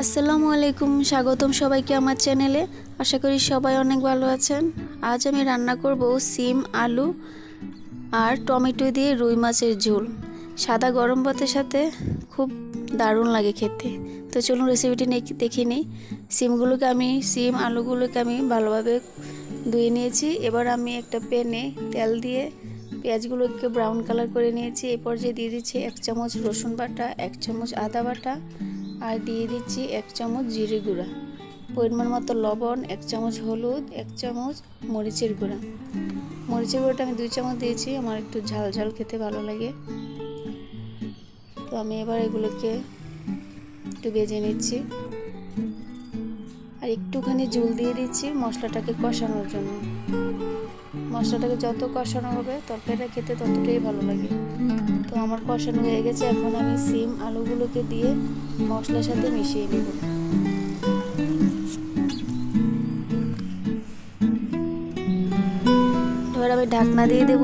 আসসালামু আলাইকুম, স্বাগতম সবাইকে আমার চ্যানেলে। আশা করি সবাই অনেক ভালো আছেন। আজ আমি রান্না করব সিম, আলু আর টমেটো দিয়ে রুই মাছের ঝোল। সাদা গরম ভাতের সাথে খুব দারুণ লাগে খেতে। তো চলুন রেসিপিটি দেখে নিই। সিম আলুগুলোকে আমি ভালোভাবে ধুয়ে নিয়েছি। এবার আমি একটা প্যানে তেল দিয়ে পেঁয়াজগুলোকে ব্রাউন কালার করে নিয়েছি। এই পর্যায়ে দিয়ে দিচ্ছি 1 চামচ রসুন বাটা, 1 চামচ আদা বাটা, আর দিয়ে দিচ্ছি 1 চামচ জিরে গুঁড়া, পরিমাণ মতো লবণ, 1 চামচ হলুদ, 1 চামচ মরিচের গুঁড়া। মরিচের গুঁড়োটা আমি 2 চামচ দিয়েছি, আমার একটু ঝাল ঝাল খেতে ভালো লাগে। তো আমি এবার এগুলোকে একটু ভেজে নিচ্ছি আর একটুখানি ঝোল দিয়ে দিচ্ছি মশলাটাকে কষানোর জন্য। মশলাটাকে যত কষানো হবে তরকারিটা খেতে ততটাই ভালো লাগে। তো আমার কষানো হয়ে গেছে, এখন আমি সিম আলুগুলোকে দিয়ে মশলার সাথে মিশিয়ে নেব। এবার আমি ঢাকনা দিয়ে দেব।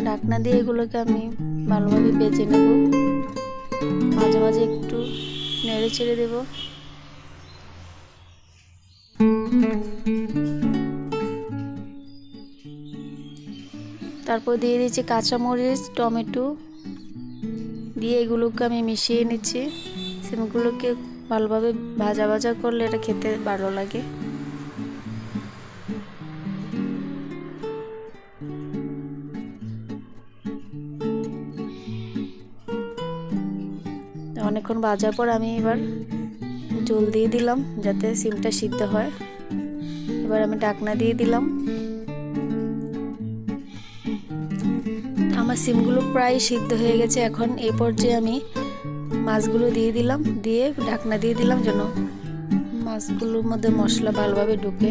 ঢাকনা দিয়ে এগুলোকে আমি ভালোভাবে ভেজে নেব। মাঝে মাঝে একটু নেড়ে ছেড়ে দেব। তারপর দিয়ে দিচ্ছি কাঁচামরিচ, টমেটো দিয়ে এগুলোকে আমি মিশিয়ে নিচ্ছি। সিমগুলোকে ভালোভাবে ভাজা ভাজা করলে এটা খেতে ভালো লাগে। অনেকক্ষণ ভাজার পর আমি এবার জল দিয়ে দিলাম যাতে সিমটা সিদ্ধ হয়। এবার আমি ঢাকনা দিয়ে দিলাম। আমার সিমগুলো প্রায় সিদ্ধ হয়ে গেছে। এখন এই পর্যায়ে আমি মাছগুলো দিয়ে দিলাম, দিয়ে ঢাকনা দিয়ে দিলাম যেন মাছগুলোর মধ্যে মশলা ভালোভাবে ঢুকে।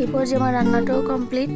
এই পর্যায়ে আমার রান্নাটাও কমপ্লিট।